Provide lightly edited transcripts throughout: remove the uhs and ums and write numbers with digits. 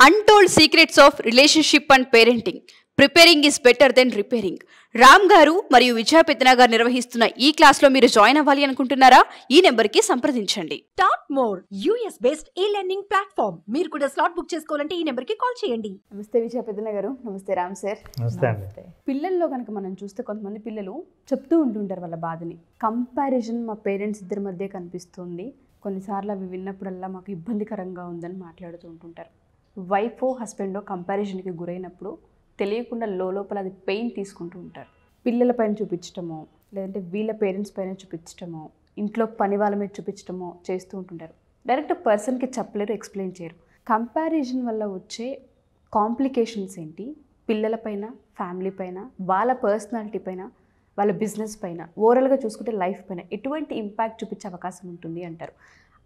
Untold secrets of relationship and parenting. Preparing is better then repairing. Ram గారు మరియు విజయ పెద్దన గారు నిర్వహిస్తున్న ఈ క్లాస్‌లో మీరు జాయిన్ అవ్వాలి అనుకుంటున్నారా? ఈ నెంబర్‌కి సంప్రదించండి. Top more US based e-learning platform. మీరు కూడా స్లాట్ బుక్ చేసుకోవాలంటే ఈ నెంబర్కి కాల్ చేయండి. నమస్తే విజయ పెద్దన గారు. నమస్తే రామ్ సార్. నమస్తే అండి. పిల్లల్లో కనుక మనం చూస్తే కొంతమంది పిల్లలు చెప్తూ ఉంటుంటారు వాళ్ళ బాధని. కంపారిజన్ మా పేరెంట్స్ ఇద్దరి మధ్య కనిపిస్తుంది, కొన్నిసార్లు అవి విన్నప్పుడల్లా మాకు ఇబ్బందికరంగా ఉందని మాట్లాడుతూ ఉంటుంటారు. వైఫో హస్బెండో కంపారిజన్కి గురైనప్పుడు తెలియకుండా లోపల అది పెయిన్ తీసుకుంటూ ఉంటారు. పిల్లల పైన చూపించటమో, లేదంటే వీళ్ళ పేరెంట్స్ పైన చూపించటమో, ఇంట్లో పని వాళ్ళ మీద చూపించటమో చేస్తూ ఉంటుంటారు. డైరెక్ట్ పర్సన్కి చెప్పలేరు, ఎక్స్ప్లెయిన్ చేయరు. కంపారిజన్ వల్ల వచ్చే కాంప్లికేషన్స్ ఏంటి? పిల్లల పైన, ఫ్యామిలీ పైన, వాళ్ళ పర్సనాలిటీ పైన, వాళ్ళ బిజినెస్ పైన, ఓవరాల్గా చూసుకుంటే లైఫ్ పైన ఎటువంటి ఇంపాక్ట్ చూపించే అవకాశం ఉంటుంది అంటారు?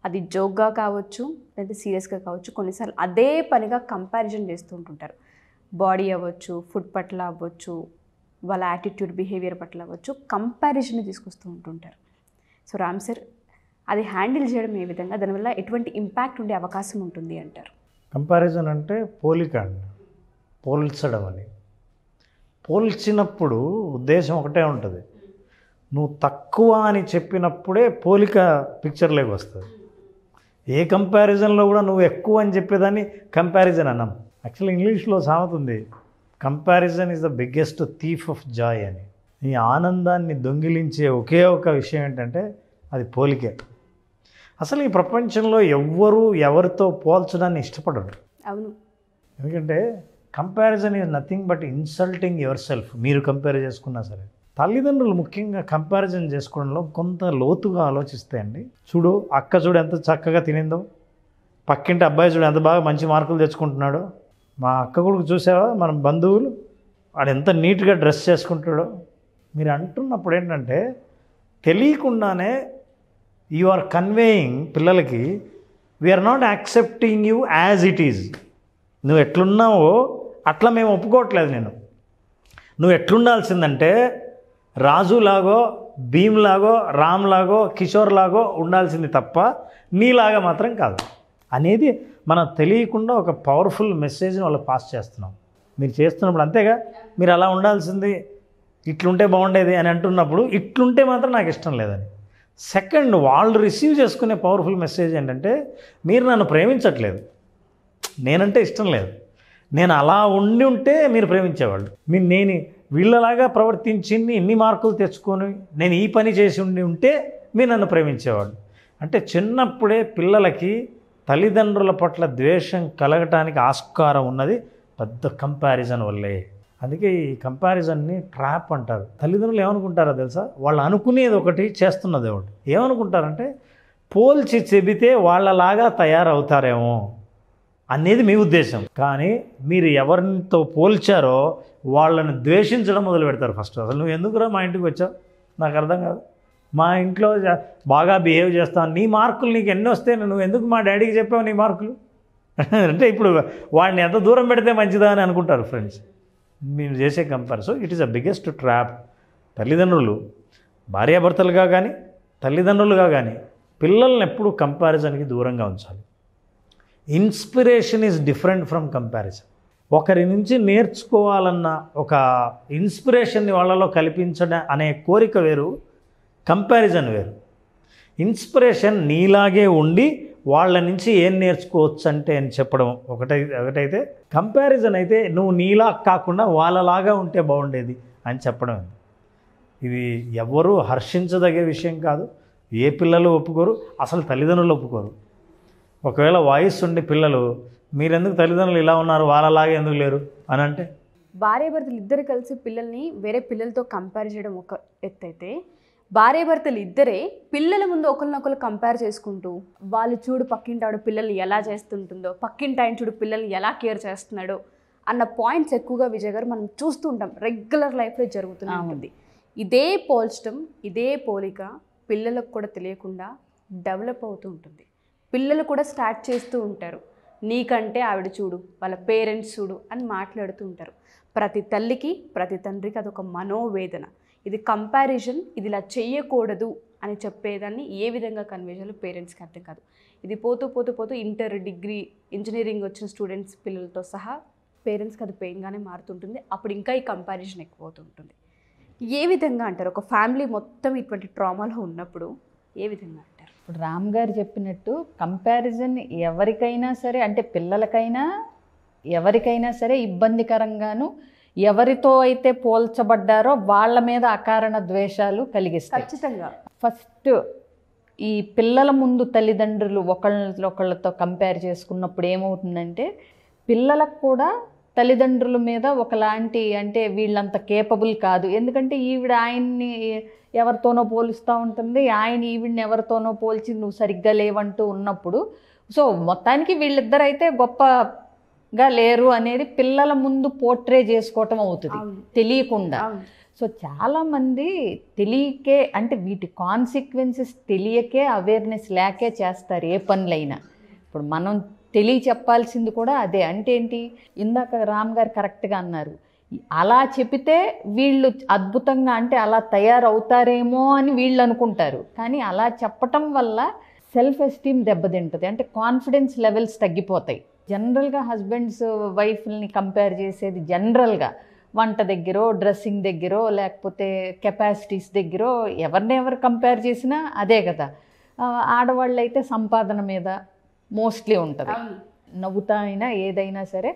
అది జోక్గా కావచ్చు, లేదంటే సీరియస్గా కావచ్చు. కొన్నిసార్లు అదే పనిగా కంపారిజన్ చేస్తూ ఉంటుంటారు. బాడీ అవ్వచ్చు, ఫుడ్ పట్ల అవ్వచ్చు, వాళ్ళ యాటిట్యూడ్, బిహేవియర్ పట్ల అవ్వచ్చు, కంపారిజన్ని తీసుకొస్తూ ఉంటుంటారు. సో రామ్ సార్, అది హ్యాండిల్ చేయడం ఏ విధంగా, దానివల్ల ఎటువంటి ఇంపాక్ట్ ఉండే అవకాశం ఉంటుంది అంటారు? కంపారిజన్ అంటే పోలిక అండి, పోల్చడం అని. పోల్చినప్పుడు ఉద్దేశం ఒకటే ఉంటుంది. నువ్వు తక్కువ అని చెప్పినప్పుడే పోలిక పిక్చర్లోకి వస్తుంది. ఏ కంపారిజన్లో కూడా నువ్వు ఎక్కువ అని చెప్పేదాన్ని కంపారిజన్ అన్నాం. యాక్చువల్లీ ఇంగ్లీష్లో సామెత ఉంది, comparison is the biggest thief of Joy అని. నీ ఆనందాన్ని దొంగిలించే ఒకే ఒక విషయం ఏంటంటే అది పోలికే. అసలు ఈ ప్రపంచంలో ఎవ్వరూ ఎవరితో పోల్చడాన్ని ఇష్టపడరు. అవును. ఎందుకంటే comparison is nothing but insulting your self. మీరు కంపేర్ చేసుకున్నా సరే, తల్లిదండ్రులు ముఖ్యంగా కంపారిజన్ చేసుకోవడంలో కొంత లోతుగా ఆలోచిస్తే అండి, చూడు అక్క చూడు ఎంత చక్కగా తినిందో, పక్కింటి అబ్బాయి చూడు ఎంత బాగా మంచి మార్కులు తెచ్చుకుంటున్నాడో, మా అక్క కొడుకు చూసావా మన బంధువులు వాడు ఎంత నీట్గా డ్రెస్ చేసుకుంటాడో. మీరు అంటున్నప్పుడు ఏంటంటే తెలియకుండానే యు ఆర్ కన్వేయింగ్ పిల్లలకి, we are not accepting you as it is. నువ్వు ఎట్లున్నావో అట్లా మేము ఒప్పుకోవట్లేదు. నువ్వు ఎట్లుండాల్సిందంటే రాజులాగో, భీమ్లాగో, రామ్లాగో, కిషోర్లాగో ఉండాల్సింది తప్ప నీలాగా మాత్రం కాదు అనేది మనం తెలియకుండా ఒక పవర్ఫుల్ మెసేజ్ని వాళ్ళకి పాస్ చేస్తున్నాం. మీరు చేస్తున్నప్పుడు అంతేగా, మీరు అలా ఉండాల్సింది, ఇట్లుంటే బాగుండేది అని అంటున్నప్పుడు ఇట్లుంటే మాత్రం నాకు ఇష్టం లేదని. సెకండ్, వాళ్ళు రిసీవ్ చేసుకునే పవర్ఫుల్ మెసేజ్ ఏంటంటే మీరు నన్ను ప్రేమించట్లేదు, నేనంటే ఇష్టం లేదు, నేను అలా ఉండి ఉంటే మీరు ప్రేమించేవాళ్ళు, నేను వీళ్ళలాగా ప్రవర్తించింది ఇన్ని మార్కులు తెచ్చుకొని నేను ఈ పని చేసి ఉంటే మీరు నన్ను ప్రేమించేవాళ్ళు. అంటే చిన్నప్పుడే పిల్లలకి తల్లిదండ్రుల పట్ల ద్వేషం కలగటానికి ఆస్కారం ఉన్నది పెద్ద కంపారిజన్ వల్లే. అందుకే ఈ కంపారిజన్ని ట్రాప్ అంటారు. తల్లిదండ్రులు ఏమనుకుంటారో తెలుసా, వాళ్ళు అనుకునేది ఒకటి, చేస్తున్నది ఒకటి. ఏమనుకుంటారంటే పోల్చి చెబితే వాళ్ళలాగా తయారవుతారేమో అనేది మీ ఉద్దేశం. కానీ మీరు ఎవరితో పోల్చారో వాళ్ళని ద్వేషించడం మొదలు పెడతారు ఫస్ట్. అసలు నువ్వు ఎందుకురా మా ఇంటికి వచ్చావు, నాకు అర్థం కాదు, మా ఇంట్లో బాగా బిహేవ్ చేస్తాను, నీ మార్కులు నీకు ఎన్ని వస్తే నువ్వు ఎందుకు మా డాడీకి చెప్పావు నీ మార్కులు అంటే ఇప్పుడు వాడిని ఎంత దూరం పెడితే మంచిదా అని అనుకుంటారు ఫ్రెండ్స్. మేము చేసే comparison it is a biggest trap. తల్లిదండ్రులు భార్యాభర్తలుగా కానీ తల్లిదండ్రులుగా కానీ పిల్లల్ని ఎప్పుడూ కంపారిజన్కి దూరంగా ఉంచాలి. Inspiration is different from comparison. ఒకరి నుంచి నేర్చుకోవాలన్న ఒక ఇన్స్పిరేషన్ని వాళ్ళలో కల్పించడం అనే కోరిక వేరు, కంపారిజన్ వేరు. ఇన్స్పిరేషన్ నీలాగే ఉండి వాళ్ళ నుంచి ఏం నేర్చుకోవచ్చు అంటే అని చెప్పడం ఒకటైతే, కంపారిజన్ అయితే నువ్వు నీలా కాకుండా వాళ్ళలాగా ఉంటే బాగుండేది అని చెప్పడం. ఇది ఎవ్వరూ హర్షించదగే విషయం కాదు. ఏ పిల్లలు ఒప్పుకోరు, అసలు తల్లిదండ్రులు ఒప్పుకోరు. ఒకవేళ వాయిస్ ఉండి పిల్లలు మీరెందుకు తల్లిదండ్రులు ఇలా ఉన్నారు, వాళ్ళలాగే ఎందుకు లేరు అని అంటే, భార్యాభర్తలు ఇద్దరు కలిసి పిల్లల్ని వేరే పిల్లలతో కంపేర్ చేయడం ఒక ఎత్తు అయితే, భార్యాభర్తలు ఇద్దరే పిల్లల ముందు ఒకరినొకరు కంపేర్ చేసుకుంటూ, వాళ్ళు చూడు పక్కింటి ఆవిడ పిల్లల్ని ఎలా చేస్తుంటుందో, పక్కింటి ఆయన చూడు పిల్లల్ని ఎలా కేర్ చేస్తున్నాడో అన్న పాయింట్స్ ఎక్కువగా విజయ్ గారు మనం చూస్తూ ఉంటాం, రెగ్యులర్ లైఫ్లో జరుగుతూనే ఉంటుంది. ఇదే పోల్చడం, ఇదే పోలిక పిల్లలకు కూడా తెలియకుండా డెవలప్ అవుతూ ఉంటుంది. పిల్లలు కూడా స్టార్ట్ చేస్తూ ఉంటారు, నీకంటే ఆవిడ చూడు, వాళ్ళ పేరెంట్స్ చూడు అని మాట్లాడుతూ ఉంటారు. ప్రతి తల్లికి, ప్రతి తండ్రికి అదొక మనోవేదన. ఇది కంపారిజన్, ఇది ఇలా చెయ్యకూడదు అని చెప్పేదాన్ని ఏ విధంగా కన్వే చేయాలో పేరెంట్స్కి అర్థం కాదు. ఇది పోతూ పోతూ పోతూ ఇంటర్, డిగ్రీ, ఇంజనీరింగ్ వచ్చిన స్టూడెంట్స్ పిల్లలతో సహా పేరెంట్స్కి అది పెయిన్గానే మారుతుంటుంది. అప్పుడు ఇంకా ఈ కంపారిజన్ ఎక్కువ అవుతుంటుంది. ఏ విధంగా అంటారు ఒక ఫ్యామిలీ మొత్తం ఇటువంటి ట్రామాలో ఉన్నప్పుడు ఏ విధంగా అంటారు? ఇప్పుడు రామ్ గారు చెప్పినట్టు కంపారిజన్ ఎవరికైనా సరే, అంటే పిల్లలకైనా ఎవరికైనా సరే ఇబ్బందికరంగాను, ఎవరితో అయితే పోల్చబడ్డారో వాళ్ళ మీద అకారణ ద్వేషాలు కలిగిస్తాయి ఖచ్చితంగా. ఫస్ట్ ఈ పిల్లల ముందు తల్లిదండ్రులు ఒకళ్ళతో కంపేర్ చేసుకున్నప్పుడు ఏమవుతుందంటే పిల్లలకు కూడా తల్లిదండ్రుల మీద ఒకలాంటి, అంటే వీళ్ళంత కేపబుల్ కాదు, ఎందుకంటే ఈవిడ ఆయన్ని ఎవరితోనో పోలుస్తూ ఉంటుంది, ఆయన ఈవిడ్ని ఎవరితోనో పోల్చి నువ్వు సరిగ్గా లేవంటూ ఉన్నప్పుడు, సో మొత్తానికి వీళ్ళిద్దరైతే గొప్పగా లేరు అనేది పిల్లల ముందు పోర్ట్రే చేసుకోవటం అవుతుంది తెలియకుండా. సో చాలామంది తెలియకే, అంటే వీటి కాన్సిక్వెన్సెస్ తెలియకే, అవేర్నెస్ లేకే చేస్తారు ఏ పనులైనా. ఇప్పుడు మనం చెప్పాల్సింది కూడా అదే. అంటే ఏంటి, ఇందాక రామ్ గారు కరెక్ట్గా అన్నారు, అలా చెబితే వీళ్ళు అద్భుతంగా, అంటే అలా తయారవుతారేమో అని వీళ్ళు అనుకుంటారు. కానీ అలా చెప్పటం వల్ల సెల్ఫ్ ఎస్టీమ్ దెబ్బతింటుంది, అంటే కాన్ఫిడెన్స్ లెవెల్స్ తగ్గిపోతాయి. జనరల్గా హస్బెండ్స్ వైఫ్ని కంపేర్ చేసేది జనరల్గా వంట దగ్గరో, డ్రెస్సింగ్ దగ్గరో, లేకపోతే కెపాసిటీస్ దగ్గరో, ఎవరు కంపేర్ చేసినా అదే కదా. ఆడవాళ్ళు అయితే సంపాదన మీద మోస్ట్లీ ఉంటుంది. నవ్వుతా అయినా ఏదైనా సరే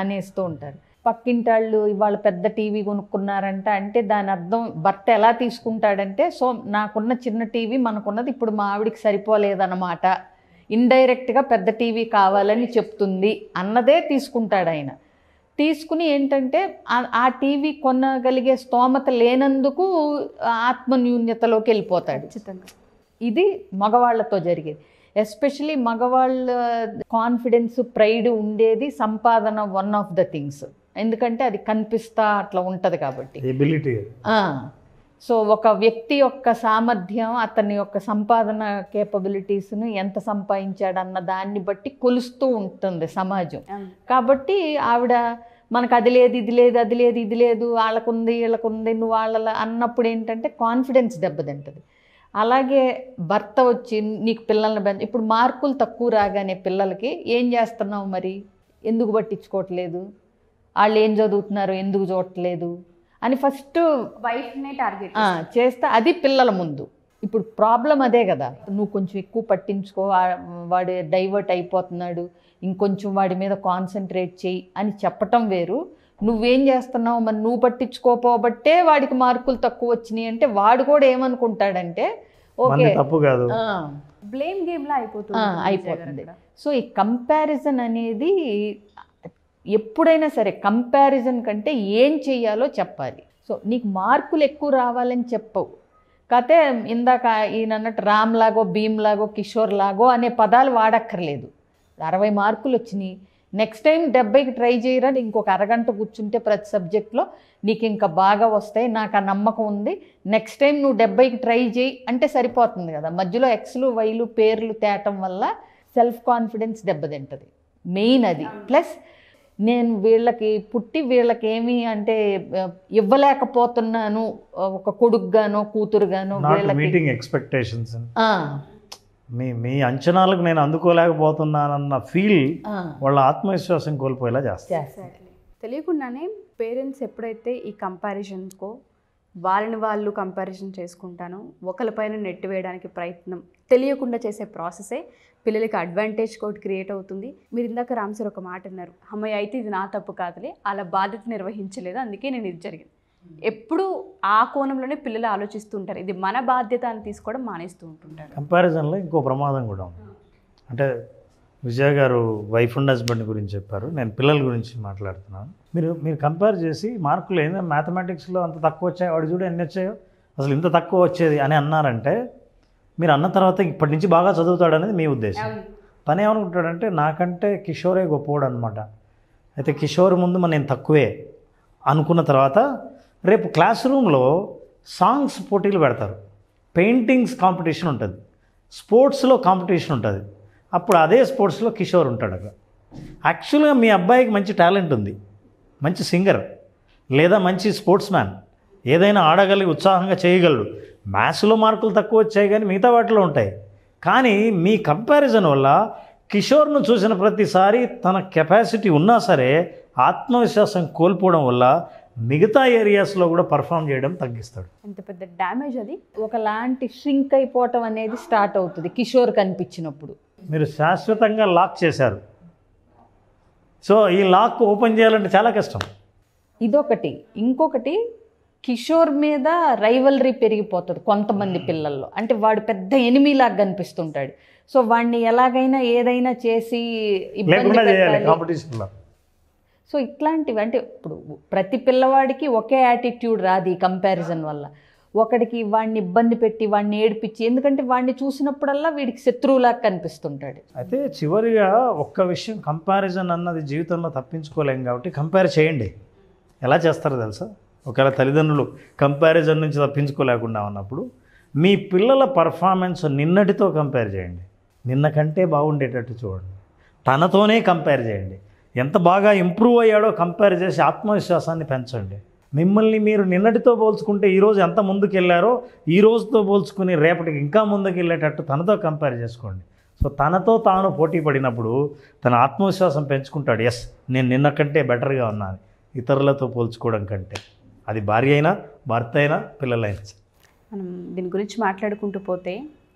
అనేస్తూ ఉంటారు. పక్కింటి వాళ్ళు ఇవాళ పెద్ద టీవీ కొనుక్కున్నారంట అంటే దాని అర్థం భర్త ఎలా తీసుకుంటాడంటే, సో నాకున్న చిన్న టీవీ మనకున్నది ఇప్పుడు మా ఆవిడికి సరిపోలేదన్నమాట, ఇండైరెక్ట్గా పెద్ద టీవీ కావాలని చెప్తుంది అన్నదే తీసుకుంటాడు ఆయన. తీసుకుని ఏంటంటే ఆ టీవీ కొనగలిగే స్తోమత లేనందుకు ఆత్మన్యూన్యతలోకి వెళ్ళిపోతాడు. ఇది మగవాళ్లతో జరిగేది. ఎస్పెషలీ మగవాళ్ళ కాన్ఫిడెన్స్, ప్రైడ్ ఉండేది సంపాదన వన్ ఆఫ్ ద థింగ్స్, ఎందుకంటే అది కనిపిస్తా అట్లా ఉంటుంది కాబట్టి. సో ఒక వ్యక్తి యొక్క సామర్థ్యం, అతని యొక్క సంపాదన కేపబిలిటీస్ను ఎంత సంపాదించాడన్న దాన్ని బట్టి కొలుస్తూ ఉంటుంది సమాజం. కాబట్టి ఆవిడ మనకు అది లేదు, ఇది లేదు, అది లేదు, ఇది లేదు, వాళ్ళకుంది, వీళ్ళకుంది, నువ్వు వాళ్ళ అన్నప్పుడు ఏంటంటే కాన్ఫిడెన్స్ దెబ్బతింటుంది. అలాగే భర్త వచ్చి నీకు పిల్లల్ని ఇప్పుడు మార్కులు తక్కువ రాగానే పిల్లలకి ఏం చేస్తున్నావు, మరి ఎందుకు పట్టించుకోవట్లేదు, వాళ్ళు ఏం చదువుతున్నారు ఎందుకు చూడట్లేదు అని ఫస్ట్ వైఫ్నే టార్గెట్ చేస్తే అది పిల్లల ముందు. ఇప్పుడు ప్రాబ్లం అదే కదా, నువ్వు కొంచెం ఎక్కువ పట్టించుకో, వాడు డైవర్ట్ అయిపోతున్నాడు, ఇంకొంచెం వాడి మీద కాన్సన్ట్రేట్ చేయి అని చెప్పటం వేరు. నువ్వేం చేస్తున్నావు, మరి నువ్వు పట్టించుకోపోబట్టే వాడికి మార్కులు తక్కువ వచ్చినాయి అంటే వాడు కూడా ఏమనుకుంటాడంటే ఓకే తప్పు కాదు, బ్లేమ్ గేమ్లా అయిపోతుంది. సో ఈ కంపారిజన్ అనేది ఎప్పుడైనా సరే కంపారిజన్ కంటే ఏం చెయ్యాలో చెప్పాలి. సో నీకు మార్కులు ఎక్కువ రావాలని చెప్పవు, కాకపోతే ఇందాక ఈయన అన్నట్టు రామ్ లాగో, భీమ్ లాగో, కిషోర్ లాగో అనే పదాలు వాడక్కర్లేదు. 60 మార్కులు వచ్చినాయి, నెక్స్ట్ టైం 70కి ట్రై చేయరా, ఇంకొక అరగంట కూర్చుంటే ప్రతి సబ్జెక్ట్లో నీకు ఇంకా బాగా వస్తాయి, నాకు ఆ నమ్మకం ఉంది, నెక్స్ట్ టైం నువ్వు 70కి ట్రై చేయి అంటే సరిపోతుంది కదా. మధ్యలో ఎక్స్లు వైలు పేర్లు తేటం వల్ల సెల్ఫ్ కాన్ఫిడెన్స్ దెబ్బతింటుంది మెయిన్ అది. ప్లస్ నేను వీళ్ళకి పుట్టి వీళ్ళకి ఏమి అంటే ఇవ్వలేకపోతున్నాను, ఒక కొడుకుగానో కూతురుగానో, మీటింగ్ ఎక్స్పెక్టేషన్స్, మీ అంచనాలకు నేను అందుకోలేకపోతున్నానన్న ఫీల్ వాళ్ళ ఆత్మవిశ్వాసం కోల్పోయేలా చేస్తారు. తెలియకుండానే పేరెంట్స్ ఎప్పుడైతే ఈ కంపారిజన్కో వాళ్ళని వాళ్ళు కంపారిజన్ చేసుకుంటానో ఒకరిపైన నెట్టి వేయడానికి ప్రయత్నం తెలియకుండా చేసే ప్రాసెసే పిల్లలకి అడ్వాంటేజ్ కోడ్ క్రియేట్ అవుతుంది. మీరు ఇందాక రామ్ సార్ ఒక మాట అన్నారు, అమ్మాయి అయితే ఇది నా తప్పు కాదులే, అలా బాధ్యత నిర్వహించలేదు అందుకే నేను ఇది జరిగింది. ఎప్పుడు ఆ కోణంలోనే పిల్లలు ఆలోచిస్తూ ఉంటారు, ఇది మన బాధ్యత అని తీసుకోవడం మానేస్తూ ఉంటుంటారు. కంపారిజన్లో ఇంకో ప్రమాదం కూడా ఉంది. అంటే విజయ గారు వైఫ్ అండ్ హస్బెండ్ గురించి చెప్పారు, నేను పిల్లల గురించి మాట్లాడుతున్నాను. మీరు కంపేర్ చేసి మార్కులు ఏంటంటే మ్యాథమెటిక్స్లో అంత తక్కువ వచ్చాయి, వాడు చూడు ఎన్ని వచ్చాయో, అసలు ఇంత తక్కువ వచ్చేది అని అన్నారంటే మీరు అన్న తర్వాత ఇప్పటి నుంచి బాగా చదువుతాడు అనేది మీ ఉద్దేశం. తను ఏమనుకుంటాడంటే నాకంటే కిషోరే గొప్పవాడు అనమాట, అయితే కిషోర్ ముందు నేను తక్కువే అనుకున్న తర్వాత రేపు క్లాస్ రూమ్లో సాంగ్స్ పోటీలు పెడతారు, పెయింటింగ్స్ కాంపిటీషన్ ఉంటుంది, స్పోర్ట్స్లో కాంపిటీషన్ ఉంటుంది. అప్పుడు అదే స్పోర్ట్స్లో కిషోర్ ఉంటాడు అక్కడ. యాక్చువల్గా మీ అబ్బాయికి మంచి టాలెంట్ ఉంది, మంచి సింగర్ లేదా మంచి స్పోర్ట్స్ మ్యాన్, ఏదైనా ఆడగలిగి ఉత్సాహంగా చేయగలడు. మ్యాథ్స్లో మార్కులు తక్కువ వచ్చాయి కానీ మిగతా వాటిలో ఉంటాయి. కానీ మీ కంపారిజన్ వల్ల కిషోర్ను చూసిన ప్రతిసారి తన కెపాసిటీ ఉన్నా సరే ఆత్మవిశ్వాసం కోల్పోవడం వల్ల మిగతా ఏరియాస్లో కూడా పర్ఫామ్ చేయడం తగ్గిస్తాడు. ఎంత పెద్ద డ్యామేజ్ అది. ఒకలాంటి ష్రింక్ అయిపోవటం అనేది స్టార్ట్ అవుతుంది కిషోర్ కనిపించినప్పుడు. మీరు శాశ్వతంగా లాక్ చేశారు. సో ఈ లాక్ ఓపెన్ చేయాలంటే చాలా కష్టం. ఇదొకటి. ఇంకొకటి, కిషోర్ మీద రైవలరీ పెరిగిపోతుంది కొంతమంది పిల్లల్లో. అంటే వాడు పెద్ద ఎనిమిలాగా కనిపిస్తుంటాడు. సో వాడిని ఎలాగైనా ఏదైనా చేసి ఇబ్బంది లేకుండా చేయాలి పెట్టాలి. కాంపిటీషన్లో. సో ఇట్లాంటివి అంటే ఇప్పుడు ప్రతి పిల్లవాడికి ఒకే యాటిట్యూడ్ రాదు ఈ కంపారిజన్ వల్ల. ఒకడికి వాడిని ఇబ్బంది పెట్టి వాడిని ఏడిపించి, ఎందుకంటే వాడిని చూసినప్పుడల్లా వీడికి శత్రువులాగా కనిపిస్తుంటాడు. అయితే చివరిగా ఒక్క విషయం, కంపారిజన్ అన్నది జీవితంలో తప్పించుకోలేం కాబట్టి కంపేర్ చేయండి. ఎలా చేస్తారో తెలుసా? ఒకవేళ తల్లిదండ్రులు కంపారిజన్ నుంచి తప్పించుకోలేకుండా ఉన్నప్పుడు మీ పిల్లల పర్ఫార్మెన్స్ నిన్నటితో కంపేర్ చేయండి. నిన్న కంటే బాగుండేటట్టు చూడండి. తనతోనే కంపేర్ చేయండి. ఎంత బాగా ఇంప్రూవ్ అయ్యాడో కంపేర్ చేసి ఆత్మవిశ్వాసాన్ని పెంచండి. మిమ్మల్ని మీరు నిన్నటితో పోల్చుకుంటే ఈరోజు ఎంత ముందుకు వెళ్ళారో ఈ రోజుతో పోల్చుకుని రేపటికి ఇంకా ముందుకు వెళ్ళేటట్టు తనతో కంపేర్ చేసుకోండి. సో తనతో తాను పోటీ పడినప్పుడు తన ఆత్మవిశ్వాసం పెంచుకుంటాడు. ఎస్, నేను నిన్న కంటే బెటర్గా ఉన్నాను ఇతరులతో పోల్చుకోవడం కంటే. అది భార్య అయినా భర్త అయినా పిల్లలైనా. మనం దీని గురించి మాట్లాడుకుంటూ పోతే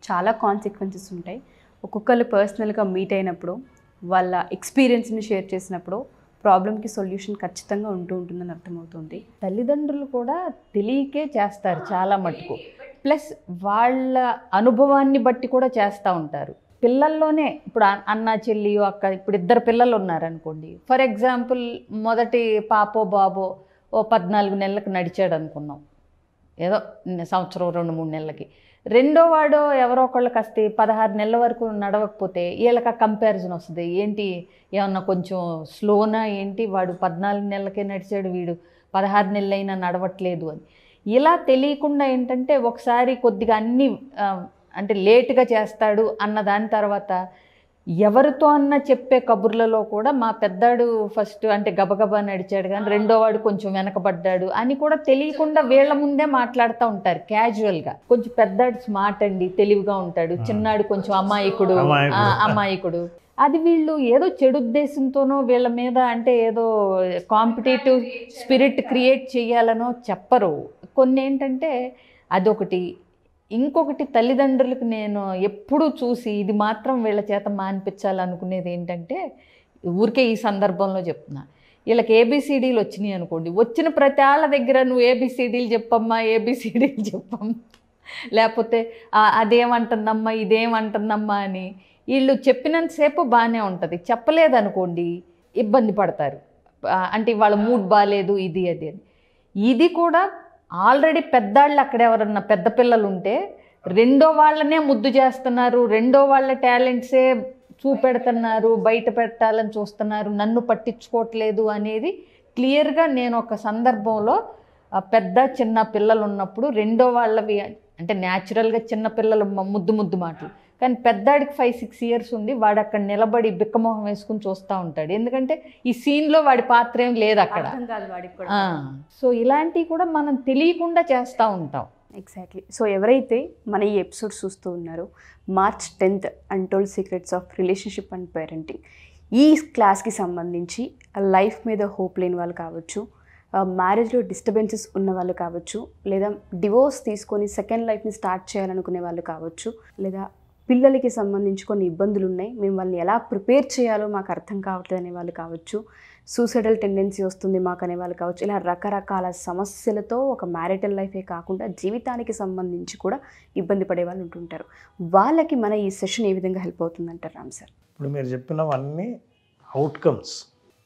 చాలా కాన్సిక్వెన్సెస్ ఉంటాయి. ఒక్కొక్కరు పర్సనల్గా మీట్ అయినప్పుడు వాళ్ళ ఎక్స్పీరియన్స్ని షేర్ చేసినప్పుడు ప్రాబ్లమ్కి సొల్యూషన్ ఖచ్చితంగా ఉంటుందని అర్థమవుతుంది. తల్లిదండ్రులు కూడా తెలియకే చేస్తారు చాలా మటుకు. ప్లస్ వాళ్ళ అనుభవాన్ని బట్టి కూడా చేస్తూ ఉంటారు. పిల్లల్లోనే ఇప్పుడు అన్న చెల్లియో అక్క, ఇప్పుడు 2 పిల్లలు ఉన్నారనుకోండి. ఫర్ ఎగ్జాంపుల్ మొదటి పాపో బాబో 14 నెలలకు నడిచాడు అనుకున్నాం, ఏదో సంవత్సరం 2-3 నెలలకి. రెండో వాడో ఎవరో ఒకళ్ళు కాస్త 16 నెలల వరకు నడవకపోతే వీళ్ళకి కంపారిజన్ వస్తుంది. ఏంటి ఏమన్నా కొంచెం స్లోనా ఏంటి, వాడు 14 నెలలకే నడిచాడు, వీడు 16 నెలలైనా నడవట్లేదు అని. ఇలా తెలియకుండా ఏంటంటే ఒకసారి కొద్దిగా అన్నీ అంటే లేటుగా చేస్తాడు అన్న దాని తర్వాత ఎవరితో అన్న చెప్పే కబుర్లలో కూడా మా పెద్దాడు ఫస్ట్ అంటే గబగబా నడిచాడు కానీ రెండోవాడు కొంచెం వెనకబడ్డాడు అని కూడా తెలియకుండా వీళ్ళ ముందే మాట్లాడుతూ ఉంటారు క్యాజువల్గా. కొంచెం పెద్దాడు స్మార్ట్ అండి, తెలివిగా ఉంటాడు, చిన్నాడు కొంచెం అమాయకుడు. అది వీళ్ళు ఏదో చెడు ఉద్దేశంతోనో వీళ్ళ మీద అంటే ఏదో కాంపిటేటివ్ స్పిరిట్ క్రియేట్ చేయాలనో చెప్పరు. కొన్ని ఏంటంటే అదొకటి. ఇంకొకటి, తల్లిదండ్రులకు నేను ఎప్పుడూ చూసి ఇది మాత్రం వీళ్ళ చేత మానిపించాలనుకునేది ఏంటంటే, ఊరికే ఈ సందర్భంలో చెప్తున్నా, వీళ్ళకి ఏబిసిడీలు వచ్చినాయి అనుకోండి, వచ్చిన ప్రతి వాళ్ళ దగ్గర నువ్వు ఏబిసిడీలు చెప్పమ్మా లేకపోతే అదేమంటుందమ్మా ఇదేమంటుందమ్మా అని వీళ్ళు చెప్పినంతసేపు బాగానే ఉంటుంది. చెప్పలేదనుకోండి ఇబ్బంది పడతారు. అంటే వాళ్ళ మూడ్ బాగాలేదు ఇది అది అని. ఇది కూడా ఆల్రెడీ పెద్దాళ్ళు అక్కడ ఎవరన్నా పెద్ద పిల్లలు ఉంటే రెండో వాళ్ళనే ముద్దు చేస్తున్నారు, రెండో వాళ్ళ టాలెంట్సే చూపెడుతున్నారు, బయట పెట్టాలని చూస్తున్నారు, నన్ను పట్టించుకోవట్లేదు అనేది క్లియర్గా నేను ఒక సందర్భంలో పెద్ద చిన్న పిల్లలు ఉన్నప్పుడు రెండో వాళ్ళవి అంటే న్యాచురల్గా చిన్న పిల్లలు ముద్దు మాటలు, కానీ పెద్దాడికి 5-6 ఇయర్స్ ఉండి వాడు అక్కడ నిలబడి బిక్కమొహం వేసుకుని చూస్తూ ఉంటాడు. ఎందుకంటే ఈ సీన్లో వాడి పాత్ర ఏం లేదు అక్కడ. సో ఇలాంటివి కూడా మనం తెలియకుండా చేస్తూ ఉంటాం. ఎగ్జాక్ట్లీ. సో ఎవరైతే మన ఈ ఎపిసోడ్ చూస్తూ ఉన్నారో, March 10th untold secrets of relationship and parenting, ఈ క్లాస్కి సంబంధించి లైఫ్ మీద హోప్ లేని వాళ్ళు కావచ్చు, మ్యారేజ్లో డిస్టర్బెన్సెస్ ఉన్న వాళ్ళు కావచ్చు, లేదా డివోర్స్ తీసుకొని సెకండ్ లైఫ్ని స్టార్ట్ చేయాలనుకునే వాళ్ళు కావచ్చు, లేదా పిల్లలకి సంబంధించి కొన్ని ఇబ్బందులు ఉన్నాయి, మేము వాళ్ళని ఎలా ప్రిపేర్ చేయాలో మాకు అర్థం కావట్లేదు అనే వాళ్ళు కావచ్చు, సూసైడల్ టెండెన్సీ వస్తుంది మాకు అనే వాళ్ళు కావచ్చు, ఇలా రకరకాల సమస్యలతో ఒక మ్యారిటల్ లైఫే కాకుండా జీవితానికి సంబంధించి కూడా ఇబ్బంది పడే వాళ్ళు ఉంటుంటారు. వాళ్ళకి మన ఈ సెషన్ ఏ విధంగా హెల్ప్ అవుతుందంటారు రామ్ సార్? ఇప్పుడు మీరు చెప్పినవన్నీ అవుట్కమ్స్.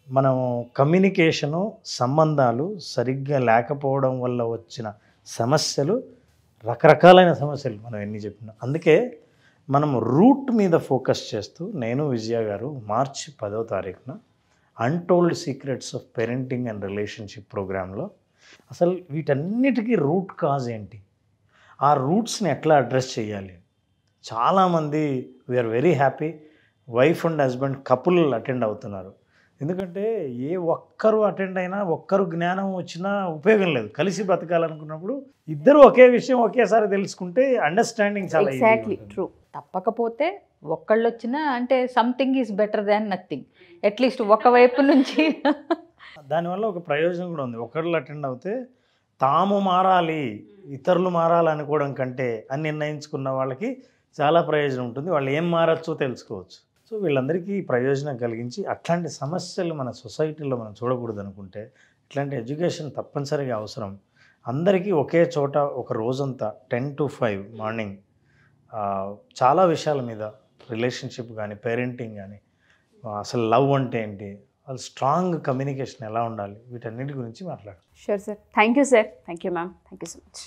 మనం కమ్యూనికేషను, సంబంధాలు సరిగ్గా లేకపోవడం వల్ల వచ్చిన సమస్యలు, రకరకాలైన సమస్యలు మనం ఎన్ని చెప్పినా. అందుకే మనం రూట్ మీద ఫోకస్ చేస్తూ నేను విజయ గారు మార్చి 10వ తారీఖున untold secrets of parenting and relationship ప్రోగ్రాంలో అసలు వీటన్నిటికీ రూట్ కాజ్ ఏంటి, ఆ రూట్స్ని ఎట్లా అడ్రస్ చేయాలి. చాలామంది we are very happy wife and husband couple attend అవుతున్నారు. ఎందుకంటే ఏ ఒక్కరు అటెండ్ అయినా ఒక్కరు జ్ఞానం వచ్చినా ఉపయోగం లేదు. కలిసి బ్రతకాలనుకున్నప్పుడు ఇద్దరు ఒకే విషయం ఒకేసారి తెలుసుకుంటే అండర్స్టాండింగ్ చాలా ఎగ్జాక్ట్లీ ట్రూ. తప్పకపోతే ఒక్కళ్ళు వచ్చినా అంటే something is better than nothing, at least ఒకవైపు నుంచి. దానివల్ల ఒక ప్రయోజనం కూడా ఉంది. ఒకళ్ళు అటెండ్ అవుతే తాము మారాలి, ఇతరులు మారాలనుకోవడం కంటే అని నిర్ణయించుకున్న వాళ్ళకి చాలా ప్రయోజనం ఉంటుంది. వాళ్ళు ఏం మారచ్చో తెలుసుకోవచ్చు. సో వీళ్ళందరికీ ప్రయోజనం కలిగించి అట్లాంటి సమస్యలు మన సొసైటీలో మనం చూడకూడదు అనుకుంటే ఇట్లాంటి ఎడ్యుకేషన్ తప్పనిసరిగా అవసరం. అందరికీ ఒకే చోట ఒక రోజంతా 10 to 5 మార్నింగ్ చాలా విషయాల మీద, రిలేషన్షిప్ కానీ, పేరెంటింగ్ కానీ, అసలు లవ్ అంటే ఏంటి, వాళ్ళు స్ట్రాంగ్ కమ్యూనికేషన్ ఎలా ఉండాలి, వీటన్నిటి గురించి మాట్లాడాలి. Sure sir. Thank you sir. Thank you ma'am. Thank you so much.